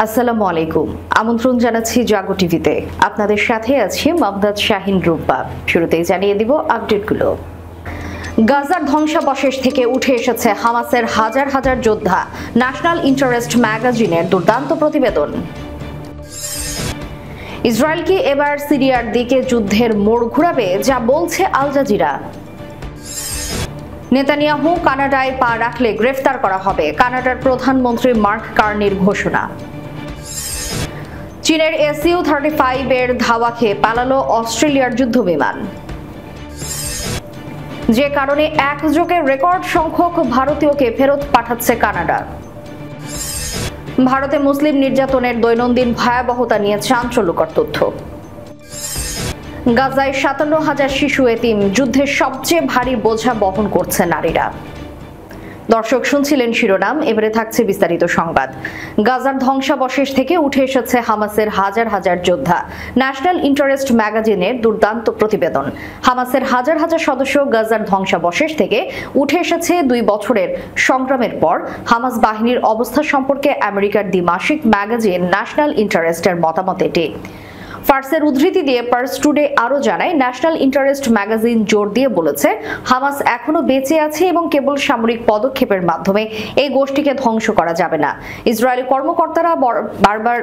আসসালামু আলাইকুম। আমন্ত্রণ জানাচ্ছি জাগো টিভিতে। আপনাদের সাথে আছি মমতাজ শাহিন রূপা। শুরুতেই জানিয়ে দিব আপডেটগুলো। গাজার ধ্বংসাবশেষ থেকে উঠে এসেছে হামাসের হাজার হাজার যোদ্ধা। ন্যাশনাল ইন্টারেস্ট ম্যাগাজিনের দুর্দান্ত প্রতিবেদন। ইসরায়েল কি এবার সিরিয়ার দিকে যুদ্ধের মোড় ঘুরাবে, যা বলছে আল জাজিরা। নেতানিয়াহু কানাডায় পা রাখলে গ্রেফতার করা হবে, কানাডার প্রধানমন্ত্রী মার্ক কার্নির ঘোষণা। চীনের SU-35 এর ধাওয়া খেয়ে পালালো অস্ট্রেলিয়ার যুদ্ধবিমান, যে কারণে একযোগে রেকর্ড সংখ্যক ভারতীয়কে ফেরত পাঠাচ্ছে কানাডা। ভারতে মুসলিম নির্যাতনের দৈনন্দিন ভয়াবহতা নিয়ে চাঞ্চল্যকর তথ্য। গাজায় 57,000 শিশু এতিম, যুদ্ধের সবচেয়ে ভারী বোঝা বহন করছে নারীরা। দর্শক শুনছিলেন শিরোনাম, এবারে থাকছে বিস্তারিত সংবাদ। গাজার ধ্বংসাবশেষ থেকে উঠে এসেছে হামাসের হাজার হাজার যোদ্ধা। ন্যাশনাল ইন্টারেস্ট ম্যাগাজিনের দুর্দান্ত প্রতিবেদন। হামাসের হাজার হাজার সদস্য গাজার ধ্বংসাবশেষ থেকে উঠে এসেছে 2 বছরের সংগ্রামের পর। হামাস বাহিনীর অবস্থা সম্পর্কে আমেরিকার দ্বিমাসিক ম্যাগাজিন ন্যাশনাল ইন্টারেস্টের মতামত এটি। ফার্সের উদ্ধৃতি দিয়ে পার্স টুডে আরো জানায়, ন্যাশনাল ইন্টারেস্ট ম্যাগাজিন জোর দিয়ে বলেছে হামাস এখনো বেঁচে আছে এবং কেবল সামরিক পদক্ষেপের মাধ্যমে এই গোষ্ঠীকে ধ্বংস করা যাবে না। ইসরায়েলি কর্মকর্তারা বারবার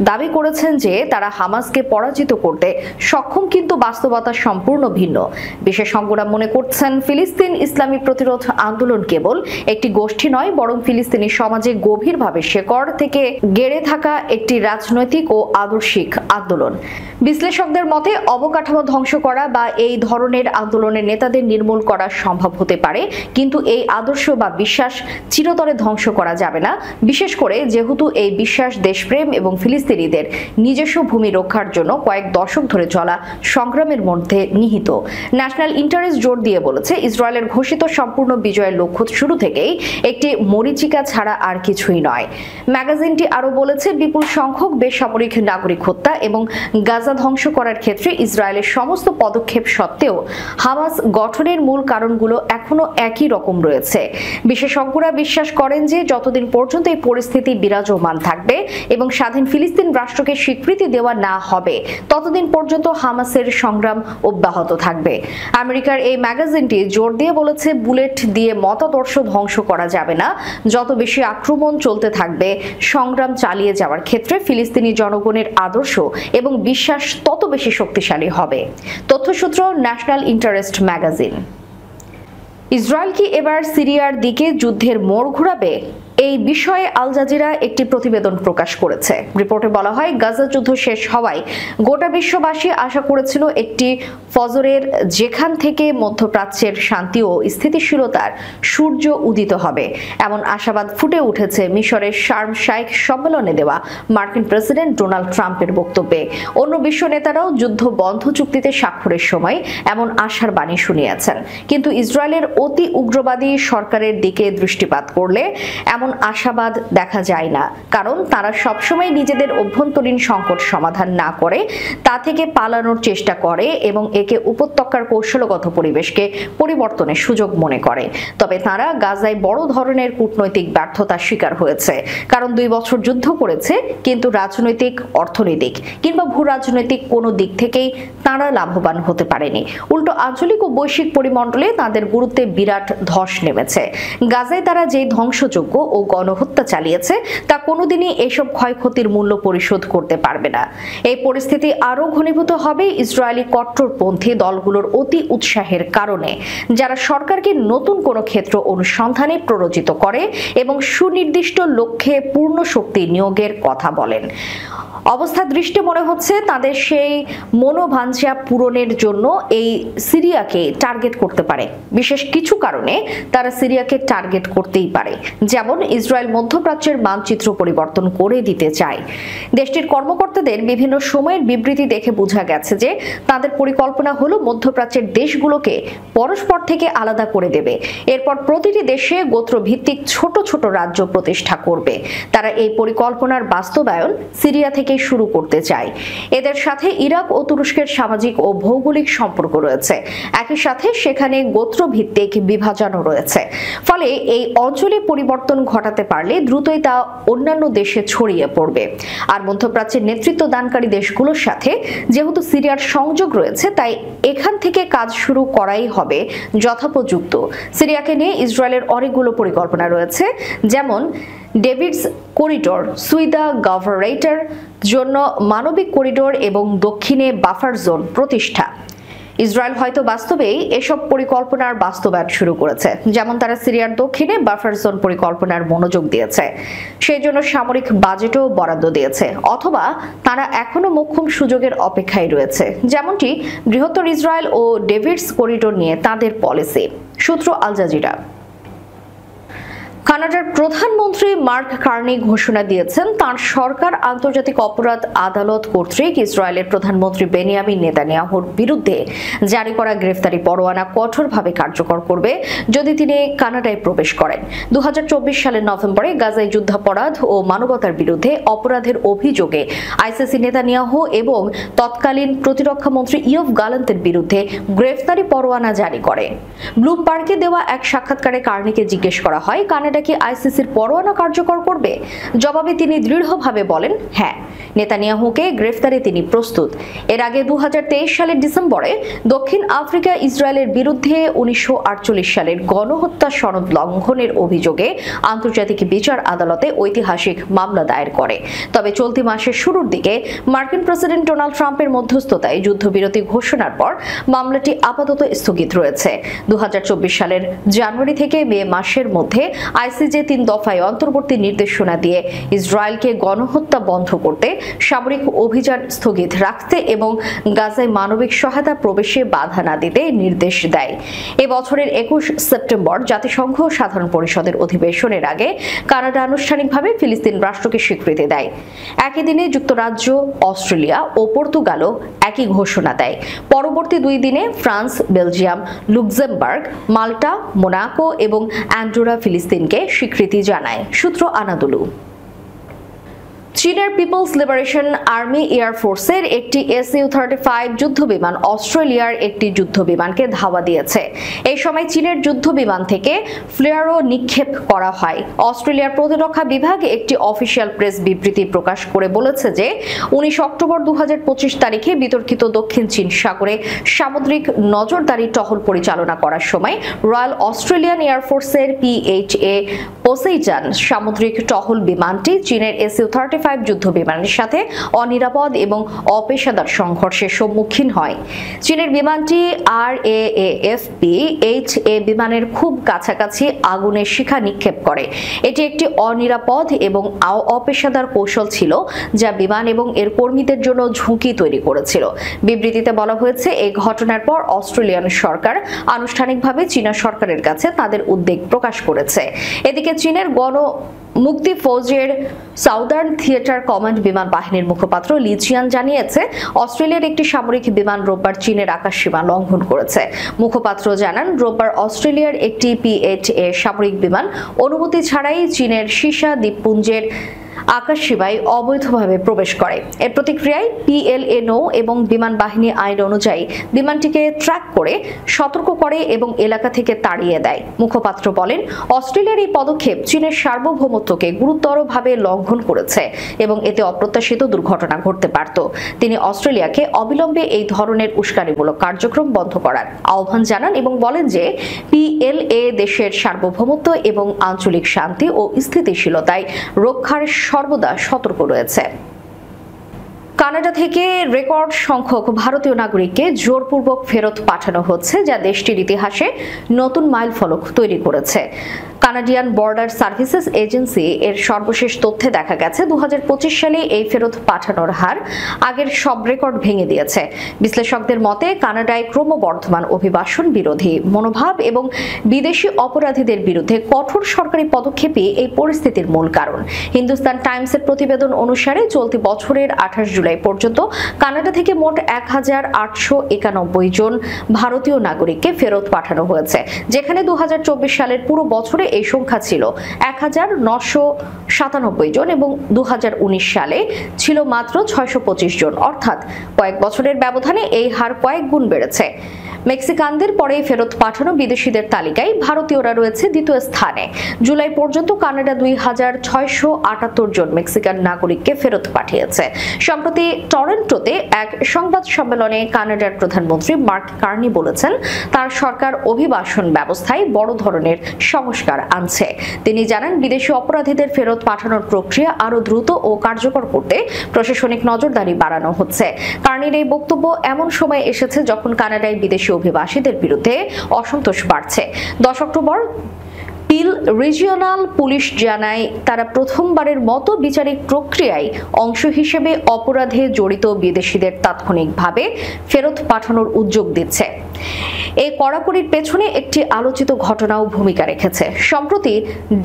দাবি করেছেন যে তারা হামাসকে পরাজিত করতে সক্ষম, কিন্তু বাস্তবতা সম্পূর্ণ ভিন্ন। বিশেষজ্ঞরা মনে করছেন ফিলিস্তিন ইসলামী প্রতিরোধ আন্দোলন কেবল একটি গোষ্ঠী নয়, বরং ফিলিস্তিনি সমাজে গভীরভাবে শেকড় থেকে গেড়ে থাকা একটি রাজনৈতিক ও আদর্শিক আন্দোলন। বিশ্লেষকদের মতে অবকাঠামো ধ্বংস করা বা এই ধরনের আন্দোলনের নেতাদের নির্মূল করা সম্ভব হতে পারে, কিন্তু এই আদর্শ বা বিশ্বাস চিরতরে ধ্বংস করা যাবে না, বিশেষ করে যেহেতু এই বিশ্বাস দেশপ্রেম এবং ফিলিস্তিনিদের নিজস্ব ভূমি রক্ষার জন্য কয়েক দশক ধরে চলা সংগ্রামের মধ্যে নিহিত। ন্যাশনাল ইন্টারেস্ট জোর দিয়ে বলেছে ইসরায়েলের ঘোষিত সম্পূর্ণ বিজয়ের লক্ষ্য শুরু থেকেই একটি মরীচিকা ছাড়া আর কিছুই নয়। ম্যাগাজিনটি আরো বলেছে বিপুল সংখ্যক বেসামরিক নাগরিক হত্যা এবং গাজা ধ্বংস করার ক্ষেত্রে ইসরায়েলের সমস্ত পদক্ষেপ সত্ত্বেও হামাস গঠনের মূল কারণগুলো এখনো একই রকম রয়েছে। বিশেষজ্ঞরা বিশ্বাস করেন যে যতদিন পর্যন্ত এই পরিস্থিতি বিরাজমান থাকবে এবং স্বাধীন ফিলিস্তিন রাষ্ট্রকে স্বীকৃতি দেওয়া না হবে, ততদিন পর্যন্ত হামাসের সংগ্রাম অব্যাহত থাকবে। আমেরিকার এই ম্যাগাজিনটি জোর দিয়ে বলেছে বুলেট দিয়ে মতাদর্শ ধ্বংস করা যাবে না। যত বেশি আক্রমণ চলতে থাকবে, সংগ্রাম চালিয়ে যাওয়ার ক্ষেত্রে ফিলিস্তিনি জনগণের আদর্শ এবং বিশ্বাস তত বেশি শক্তিশালী হবে। তথ্যসূত্র ন্যাশনাল ইন্টারেস্ট ম্যাগাজিন। ইসরায়েল কি এবার সিরিয়ার দিকে যুদ্ধের মোড় ঘুরাবে? এই বিষয়ে আল জাজিরা একটি প্রতিবেদন প্রকাশ করেছে। রিপোর্টে বলা হয়, গাজা যুদ্ধ শেষ হওয়ায় গোটা বিশ্ববাসী আশা করেছিল একটি ফজরের যেখান থেকে মধ্যপ্রাচ্যের শান্তি ও স্থিতিশীলতার সূর্য উদিত হবে। এমন আশাবাদ ফুটে উঠেছে মিশরের শার্ম শাইখ সম্মেলনে দেওয়া মার্কিন প্রেসিডেন্ট ডোনাল্ড ট্রাম্পের বক্তব্যে। অন্য বিশ্ব নেতারাও যুদ্ধ বন্ধ চুক্তিতে স্বাক্ষরের সময় এমন আশার বাণী শুনিয়েছেন, কিন্তু ইসরায়েলের অতি উগ্রবাদী সরকারের দিকে দৃষ্টিপাত করলে এমন আশাবাদ দেখা যায় না, কারণ তারা সবসময় নিজেদের অভ্যন্তরীণ সংকট সমাধান না করে তা থেকে পালানোর চেষ্টা করে এবং একে উপত্যকার কৌশলগত পরিবেশকে পরিবর্তনের সুযোগ মনে করে। তবে তারা গাজায় বড় ধরনের কূটনৈতিক ব্যর্থতার শিকার হয়েছে, কারণ 2 বছর যুদ্ধ করেছে, কিন্তু রাজনৈতিক, অর্থনৈতিক কিংবা ভূ রাজনৈতিক কোনো দিক থেকেই তারা লাভবান হতে পারেনি। উল্টো আঞ্চলিক ও বৈশ্বিক পরিমণ্ডলে তাদের গুরুত্বে বিরাট ধস নেমেছে। গাজায় তারা যেই ধ্বংসযোগ্য ও গণহত্যা চালিয়েছে তা কোনোদিনই এসব ক্ষয়ক্ষতির মূল্য পরিশোধ করতে পারবে না। এই পরিস্থিতি আরো ঘনীভূত হবে ইসরায়েলি কট্টরপন্থী দলগুলোর অতি উৎসাহের কারণে, যারা সরকারকে নতুন কোনো ক্ষেত্র অনুসন্ধানে প্ররোচিত করে এবং সুনির্দিষ্ট লক্ষ্যে পূর্ণ শক্তি নিয়োগের কথা বলেন। অবস্থা দৃষ্টে মনে হচ্ছে তাদের সেই মনোবাঞ্ছা পূরণের জন্য এই সিরিয়াকে টার্গেট করতে পারে। বিশেষ কিছু কারণে তারা সিরিয়াকে টার্গেট করতেই পারে, যেমন ইসরায়েল মধ্যপ্রাচ্যের মানচিত্র পরিবর্তন করে দিতে চায়। দেশটির কর্মকর্তাদের বিভিন্ন সময়ের বিবৃতি দেখে বোঝা গেছে যে তাদের পরিকল্পনা হলো মধ্যপ্রাচ্যের দেশগুলোকে পরস্পর থেকে আলাদা করে দেবে, এরপর প্রতিটি দেশে গোত্রভিত্তিক ছোট ছোট রাজ্য প্রতিষ্ঠা করবে। তারা এই পরিকল্পনার বাস্তবায়ন সিরিয়া থেকে থেকে শুরু করতে চায়। এদের সাথে ইরাক ও তুরস্কের সামাজিক ও ভৌগোলিক সম্পর্ক রয়েছে। একই সাথে সেখানে গোত্রভিত্তিক বিভাজনও রয়েছে। ফলে এই অঞ্চলে পরিবর্তন ঘটাতে পারলে দ্রুতই তা অন্যান্য দেশে ছড়িয়ে পড়বে। আর মধ্যপ্রাচ্যের নেতৃত্ব দানকারী দেশগুলোর সাথে যেহেতু সিরিয়ার সংযোগ রয়েছে, তাই এখান থেকে কাজ শুরু করাই হবে যথোপযুক্ত। সিরিয়াকে নিয়ে ইসরায়েলের অনেকগুলো পরিকল্পনা রয়েছে, যেমন ডেভিডস করিডোর, সুইদা গভর্নরেটর জন্য মানবিক করিডোর এবং দক্ষিণে বাফার জোন প্রতিষ্ঠা। ইসরায়েল হয়তো বাস্তবেই এসব পরিকল্পনার বাস্তবায়ন শুরু করেছে, যেমন তারা সিরিয়ার দক্ষিণে বাফার জোন পরিকল্পনার মনোযোগ দিয়েছে, সেই জন্য সামরিক বাজেটও বরাদ্দ দিয়েছে, অথবা তারা এখনো মোক্ষম সুযোগের অপেক্ষায় রয়েছে, যেমনটি বৃহত্তর ইসরায়েল ও ডেভিডস করিডোর নিয়ে তাদের পলিসি। সূত্র আল জাজিরা। কানাডার প্রধানমন্ত্রী মার্ক কার্নি ঘোষণা দিয়েছেন তার সরকার আন্তর্জাতিক অপরাধ আদালত কর্তৃক ইসরায়েলের প্রধানমন্ত্রী বেনিয়ামিন নেতানিয়াহুর বিরুদ্ধে জারি করা গ্রেফতারি পরোয়ানা কঠোরভাবে কার্যকর করবে যদি তিনি কানাডায় প্রবেশ করেন। 2024 সালের নভেম্বরে গাজায় যুদ্ধাপরাধ ও মানবতার বিরুদ্ধে অপরাধের অভিযোগে আইসিসি নেতানিয়াহু এবং তৎকালীন প্রতিরক্ষা মন্ত্রী ইয়োভ গালান্তের বিরুদ্ধে গ্রেফতারি পরোয়ানা জারি করে। ব্লুমবার্গে দেওয়া এক সাক্ষাৎকারে কার্নিকে জিজ্ঞেস করা হয়, কানাডা কি আইসিসির পরোয়ানা কার্যকর করবে? জবাবে তিনি দৃঢ়ভাবে বলেন, হ্যাঁ, নেতানিয়াহুকে গ্রেফতারে তিনি প্রস্তুত। এর আগে 2023 সালের ডিসেম্বরে দক্ষিণ আফ্রিকা ইসরায়েলের বিরুদ্ধে 1948 সালের গণহত্যা সনদ লঙ্ঘনের অভিযোগে আন্তর্জাতিক বিচার আদালতে ঐতিহাসিক মামলা দায়ের করে। তবে চলতি মাসের শুরুর দিকে মার্কিন প্রেসিডেন্ট ডোনাল্ড ট্রাম্পের মধ্যস্থতায় যুদ্ধবিরতি ঘোষণার পর মামলাটি আপাতত স্থগিত রয়েছে। 2024 সালের জানুয়ারি থেকে মে মাসের মধ্যে আইসিজে 3 দফায় অন্তর্বর্তী নির্দেশনা দিয়ে ইসরায়েলকে গণহত্যা বন্ধ করতে, সামরিক অভিযান স্থগিত রাখতে এবং গাজায় মানবিক সহায়তা প্রবেশে বাধা না দিতে নির্দেশ দেয়। এ বছরের 21 সেপ্টেম্বর জাতিসংঘ সাধারণ পরিষদের অধিবেশনের আগে কানাডা আনুষ্ঠানিকভাবে ফিলিস্তিন রাষ্ট্রকে স্বীকৃতি দেয়। একই দিনে যুক্তরাজ্য, অস্ট্রেলিয়া ও পর্তুগালও একই ঘোষণা দেয়। পরবর্তী 2 দিনে ফ্রান্স, বেলজিয়াম, লুক্সেমবার্গ, মাল্টা, মোনাকো এবং অ্যান্ডোরা ফিলিস্তিনকে স্বীকৃতি জানায়। সূত্র আনাদুলু। চীনের পিপলস লিবারেশন আর্মি এয়ার ফোর্সের একটি SU-35 যুদ্ধবিমান অস্ট্রেলিয়ার একটি যুদ্ধবিমানকে ধাওয়া দিয়েছে। এই সময় চীনের যুদ্ধবিমান থেকে ফ্লেয়ারও নিক্ষেপ করা হয়। অস্ট্রেলিয়ার প্রতিরক্ষা বিভাগ একটি অফিসিয়াল প্রেস বিবৃতি প্রকাশ করে বলেছে যে 19 অক্টোবর 2025 তারিখে বিতর্কিত দক্ষিণ চীন সাগরে সামুদ্রিক নজরদারি টহল পরিচালনা করার সময় রয়্যাল অস্ট্রেলিয়ান এয়ারফোর্সের PHA পোসেইডন সামুদ্রিক টহল বিমানটি চীনের SU-35 যুদ্ধ বিমানের সাথে অনিরাপদ এবং অপেশাদার সংঘর্ষের সম্মুখীন হয়। চীনের বিমানটি RAAF-HA বিমানের খুব কাছাকাছি আগুনের শিখা নিক্ষেপ করে। এটি একটি অনিরাপদ এবং অপেশাদার কৌশল ছিল যা বিমান এবং এর কর্মীদের জন্য ঝুঁকি তৈরি করেছিল। বিবৃতিতে বলা হয়েছে, এই ঘটনার পর অস্ট্রেলিয়ান সরকার আনুষ্ঠানিকভাবে চীনা সরকারের কাছে তাদের উদ্বেগ প্রকাশ করেছে। এদিকে চীনের মুক্তি ফৌজের সাউদার্ন থিয়েটার কমান্ড বিমান বাহিনীর মুখপাত্র লি চিয়ান জানিয়েছে, অস্ট্রেলিয়ার একটি সামরিক বিমান রোববার চীনের আকাশসীমা লঙ্ঘন করেছে। মুখপাত্র জানান, রোববার অস্ট্রেলিয়ার একটি PHA সামরিক বিমান অনুমতি ছাড়াই চীনের সিসা দ্বীপপুঞ্জের আকাশসীমায় অবৈধভাবে প্রবেশ করে। এর প্রতিক্রিয়ায় PLA নৌ এবং বিমান বাহিনী আইন অনুযায়ী বিমানটিকে ট্র্যাক করে সতর্ক করে এবং এলাকা থেকে তাড়িয়ে দেয়। মুখপাত্র বলেন, অস্ট্রেলিয়ার এই পদক্ষেপ চীনের সার্বভৌমত্বকে গুরুতরভাবে লঙ্ঘন করেছে এবং এতে অপ্রত্যাশিত দুর্ঘটনা ঘটতে পারত। তিনি অস্ট্রেলিয়াকে অবিলম্বে এই ধরনের উস্কানিমূলক কার্যক্রম বন্ধ করার আহ্বান জানান এবং বলেন যে PLA দেশের সার্বভৌমত্ব এবং আঞ্চলিক শান্তি ও স্থিতিশীলতায় রক্ষার সর্বদা সতর্ক রয়েছে। কানাডা থেকে রেকর্ড সংখ্যক ভারতীয় নাগরিককে জোরপূর্বক ফেরত পাঠানো হচ্ছে, যা দেশটির ইতিহাসে নতুন মাইলফলক তৈরি করেছে। কানাডিয়ান বর্ডার সার্ভিসেস এজেন্সি এর সর্বশেষ তথ্যে দেখা গেছে 2025 সালে এই ফেরত পাঠানোর হার আগের সব রেকর্ড ভেঙে দিয়েছে। বিশ্লেষকদের মতে, কানাডায় ক্রমবর্ধমান অভিবাসন বিরোধী মনোভাব এবং বিদেশি অপরাধীদের বিরুদ্ধে কঠোর সরকারি পদক্ষেপই এই পরিস্থিতির মূল কারণ। হিন্দুস্তান টাইমসের প্রতিবেদন অনুসারে চলতি বছরের 28 জুলাই পর্যন্ত কানাডা থেকে মোট 1891 জন ভারতীয় নাগরিককে ফেরত পাঠানো হয়েছে, যেখানে 2024 সালের পুরো বছরে এই সংখ্যা ছিল 1997 জন এবং 2019 সালে ছিল মাত্র 625 জন। অর্থাৎ কয়েক বছরের ব্যবধানে এই হার কয়েক গুণ বেড়েছে। মেক্সিকানদের পরে ফেরত পাঠানো বিদেশিদের তালিকায় ভারতীয়রা রয়েছে দ্বিতীয় স্থানে। জুলাই পর্যন্ত কানাডা 2678 জন মেক্সিকান নাগরিককে ফেরত পাঠিয়েছে। সম্প্রতি টরন্টোতে এক সংবাদ সম্মেলনে কানাডার প্রধানমন্ত্রী মার্ক কার্নি বলেছেন, তার সরকার অভিবাসন ব্যবস্থায় বড় ধরনের সংস্কার আনছে। তিনি জানান, বিদেশি অপরাধীদের ফেরত পাঠানোর প্রক্রিয়া আরো দ্রুত ও কার্যকর করতে প্রশাসনিক নজরদারি বাড়ানো হচ্ছে। কার্নির এই বক্তব্য এমন সময় এসেছে যখন কানাডায় বিদেশি অভিবাসীদের বিরুদ্ধে অসন্তোষ বাড়ছে। 10 অক্টোবর পিল রিজিওনাল পুলিশ জানায়, তারা প্রথমবারের মতো বিচারিক প্রক্রিয়ায় অংশ হিসেবে অপরাধে জড়িত বিদেশিদের তাৎক্ষণিকভাবে ফেরত পাঠানোর উদ্যোগ দিচ্ছে। এই কড়াকড়ির পেছনে একটি আলোচিত ঘটনাও ভূমিকা রেখেছে। সম্প্রতি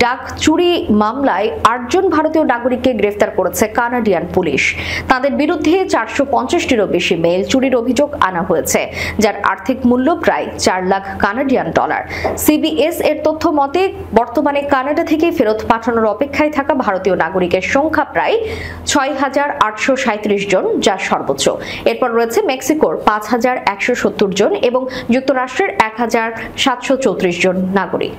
ডাক চুরি মামলায় 8 জন ভারতীয় নাগরিককে গ্রেফতার করেছে কানাডিয়ান পুলিশ। তাদের বিরুদ্ধে 450টিরও বেশি মেইল চুরির অভিযোগ আনা হয়েছে, যার আর্থিক মূল্য প্রায় 4 লাখ কানাডিয়ান ডলার। সিবিএস এর তথ্য মতে বর্তমানে কানাডা থেকে ফেরত পাঠানোর অপেক্ষায় থাকা ভারতীয় নাগরিকের সংখ্যা প্রায় 6837 জন, যা সর্বোচ্চ। এরপর রয়েছে মেক্সিকোর 5170 জন এবং যুক্তরাষ্ট্রের 1734 জন নাগরিক।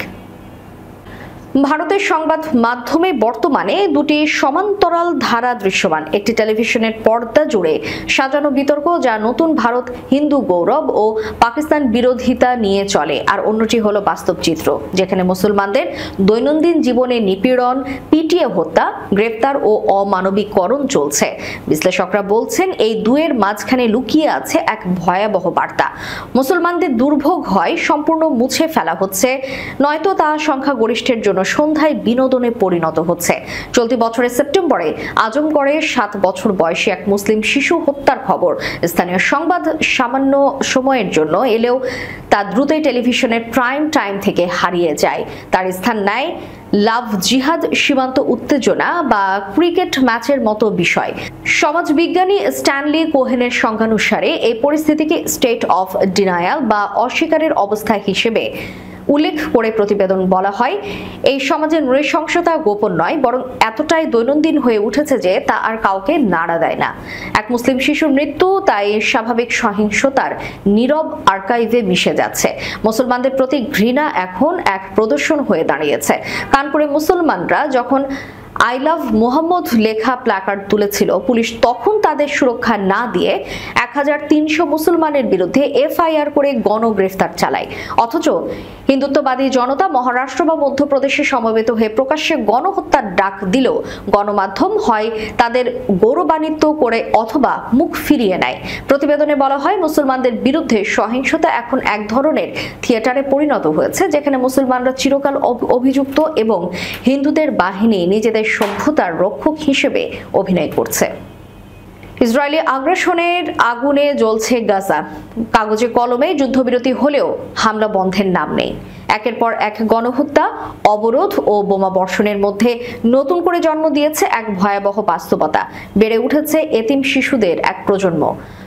ভারতের সংবাদ মাধ্যমে বর্তমানে দুটি সমান্তরাল ধারা দৃশ্যমান। একটি টেলিভিশনের পর্দা জুড়ে সাজানো বিতর্ক, যা নতুন ভারত, হিন্দু গৌরব ও পাকিস্তান বিরোধিতা নিয়ে চলে, আর অন্যটি হলো বাস্তব চিত্র, যেখানে মুসলমানদের দৈনন্দিন জীবনে নিপীড়ন, পিটিয়ে হত্যা, গ্রেফতার ও অমানবিকরণ চলছে। বিশ্লেষকরা বলছেন, এই দুয়ের মাঝখানে লুকিয়ে আছে এক ভয়াবহ বার্তা। মুসলমানদের দুর্ভোগ হয় সম্পূর্ণ মুছে ফেলা হচ্ছে, নয়তো তা সংখ্যাগরিষ্ঠের জন্য সন্ধ্যায় বিনোদনে পরিণত হচ্ছে। চলতি বছরের সেপ্টেম্বরে আজমগড়ে 7 বছর বয়সী এক মুসলিম শিশু হত্যার খবর স্থানীয় সংবাদ সামান্য সময়ের জন্য এলেও তা দ্রুতই টেলিভিশনের প্রাইম টাইম থেকে হারিয়ে যায়। তার স্থান নেয় লাভ জিহাদ, সীমান্ত উত্তেজনা বা ক্রিকেট ম্যাচের মতো বিষয়। সমাজবিজ্ঞানী স্ট্যানলি কোহেনের সংজ্ঞানুসারে এই পরিস্থিতিকে স্টেট অফ ডিনায়াল বা অস্বীকারের অবস্থা হিসেবে উল্লেখ করে প্রতিবেদন বলা হয়, এই সমাজে নৃশংসতা গোপন নয়, বরং এতটাই দৈনন্দিন হয়ে উঠেছে যে তা আর কাউকে নাড়া দেয় না। এক মুসলিম শিশুর মৃত্যু তাই স্বাভাবিক সহিংসতার নীরব আর্কাইভে মিশে যাচ্ছে। মুসলমানদের প্রতি ঘৃণা এখন এক প্রদর্শন হয়ে দাঁড়িয়েছে। কানপুরে মুসলমানরা যখন আই লাভ মোহাম্মদ লেখা প্ল্যাকার্ড তুলেছিল, পুলিশ তখন তাদের সুরক্ষা না দিয়ে 1300 মুসলমানের বিরুদ্ধে এফআইআর করে গণগ্রেফতার চালায়। অথচ হিন্দুত্ববাদী জনতা মহারাষ্ট্র বা মধ্যপ্রদেশে সমবেত হয়ে প্রকাশ্যে গণহত্যার ডাক দিলেও গণমাধ্যম হয় তাদের গৌরবান্বিত করে অথবা মুখ ফিরিয়ে নেয়। প্রতিবেদনে বলা হয়, মুসলমানদের বিরুদ্ধে সহিংসতা এখন এক ধরনের থিয়েটারে পরিণত হয়েছে, যেখানে মুসলমানরা চিরকাল অভিযুক্ত এবং হিন্দুদের বাহিনী নিজেদের সভ্যতার রক্ষক হিসেবে অভিনয় করছে। ইসরায়েলি আগ্রাসনের আগুনে জ্বলছে গাজা। কাগজে কলমে যুদ্ধবিরতি হলেও হামলা বন্ধের নাম নেই। একের পর এক গণহত্যা, অবরোধ ও বোমা বর্ষণের মধ্যে নতুন করে জন্ম দিয়েছে এক ভয়াবহ বাস্তবতা। বেড়ে উঠেছে এতিম শিশুদের এক প্রজন্ম।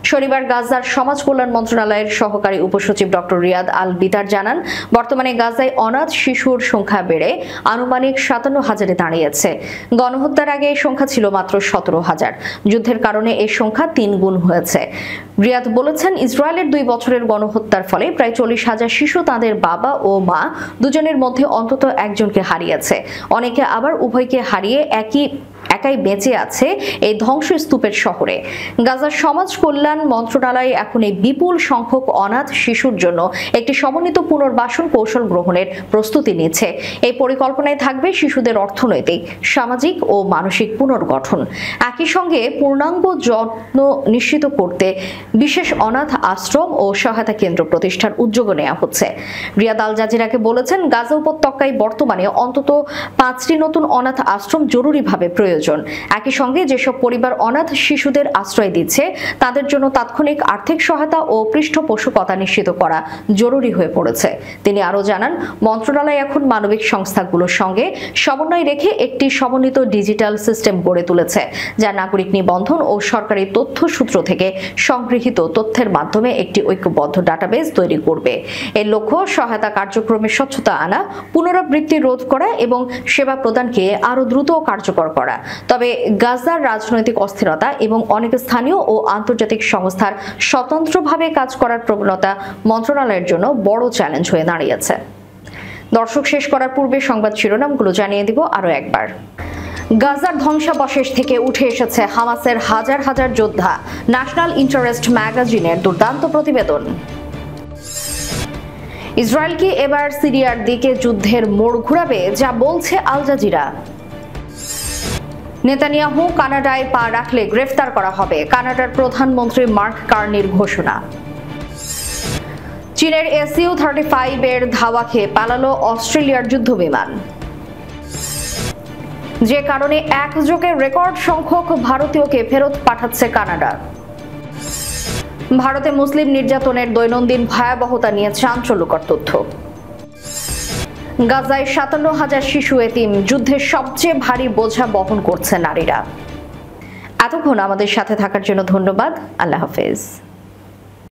শনিবার গাজার সমাজ কল্যাণ মন্ত্রণালয়ের সহকারী উপসচিব ডক্টর রিয়াদ আল বিতার জানান, বর্তমানে গাজায় অনাথ শিশুর সংখ্যা বেড়ে আনুমানিক 57,000-এ দাঁড়িয়েছে। গণহত্যার আগে এই সংখ্যা ছিল মাত্র 17,000। যুদ্ধের কারণে এই সংখ্যা 3 গুণ হয়েছে। রিয়াদ বলেছেন, ইসরায়েলের 2 বছরের গণহত্যার ফলে প্রায় 40,000 শিশু তাদের বাবা ও মা দুজনের মধ্যে অন্তত একজনকে হারিয়েছে। অনেকে আবার উভয়কে হারিয়ে একাই বেঁচে আছে এই ধ্বংসস্তূপের শহরে। গাজার সমাজ কল্যাণ মন্ত্রণালয় এখন এই বিপুল সংখ্যক অনাথ শিশুর জন্য একটি সমন্বিত পুনর্বাসন কৌশল গ্রহণের প্রস্তুতি নিচ্ছে। এই পরিকল্পনায় থাকবে শিশুদের অর্থনৈতিক, সামাজিক ও মানসিক পুনর্গঠন। একই সঙ্গে পূর্ণাঙ্গ যত্ন নিশ্চিত করতে বিশেষ অনাথ আশ্রম ও সহায়তা কেন্দ্র প্রতিষ্ঠার উদ্যোগ নেওয়া হচ্ছে। রিয়াদ আল জাজিরাকে বলেছেন, গাজা উপত্যকায় বর্তমানে অন্তত 5টি নতুন অনাথ আশ্রম জরুরিভাবে প্রয়োজন। প্রয়োজন। একই সঙ্গে যেসব পরিবার অনাথ শিশুদের আশ্রয় দিচ্ছে তাদের জন্য তাৎক্ষণিক আর্থিক সহায়তা ও পৃষ্ঠপোষকতা নিশ্চিত করা জরুরি হয়ে পড়েছে। তিনি আরও জানান, মন্ত্রণালয় এখন মানবিক সংস্থাগুলোর সঙ্গে সমন্বয় রেখে একটি সমন্বিত ডিজিটাল সিস্টেম গড়ে তুলেছে, যা নাগরিক নিবন্ধন ও সরকারি তথ্য সূত্র থেকে সংগৃহীত তথ্যের মাধ্যমে একটি ঐক্যবদ্ধ ডাটাবেস তৈরি করবে। এর লক্ষ্য সহায়তা কার্যক্রমে স্বচ্ছতা আনা, পুনরাবৃত্তি রোধ করা এবং সেবা প্রদানকে আরও দ্রুত ও কার্যকর করা। তবে গাজার রাজনৈতিক অস্থিরতা এবং অনেক স্থানীয় ও আন্তর্জাতিক সংস্থার স্বতন্ত্রভাবে কাজ করার প্রবণতা মন্ত্রণালয়ের জন্য বড় চ্যালেঞ্জ হয়ে দাঁড়িয়েছে। দর্শক, শেষ করার পূর্বে সংবাদ শিরোনামগুলো জানিয়ে দিব আরও একবার। গাজার ধ্বংসাবশেষ থেকে উঠে এসেছে হামাসের হাজার হাজার যোদ্ধা, ন্যাশনাল ইন্টারেস্ট ম্যাগাজিনের দুর্দান্ত প্রতিবেদন। ইসরায়েল কি এবার সিরিয়ার দিকে যুদ্ধের মোড় ঘুরাবে, যা বলছে আল জাজিরা। নেতানিয়াহু কানাডায় পা রাখলে গ্রেফতার করা হবে, কানাডার প্রধানমন্ত্রী মার্ক কার্নির ঘোষণা। চীনের SU-35 এর ধাওয়া খেয়ে পালালো অস্ট্রেলিয়ার যুদ্ধবিমান, যে কারণে একযোগে রেকর্ড সংখ্যক ভারতীয়কে ফেরত পাঠাচ্ছে কানাডা। ভারতে মুসলিম নির্যাতনের দৈনন্দিন ভয়াবহতা নিয়ে চাঞ্চল্যকর তথ্য। গাজায় 57,000 শিশু এতিম, যুদ্ধের সবচেয়ে ভারী বোঝা বহন করছে নারীরা। এতক্ষণ আমাদের সাথে থাকার জন্য ধন্যবাদ। আল্লাহ হাফেজ।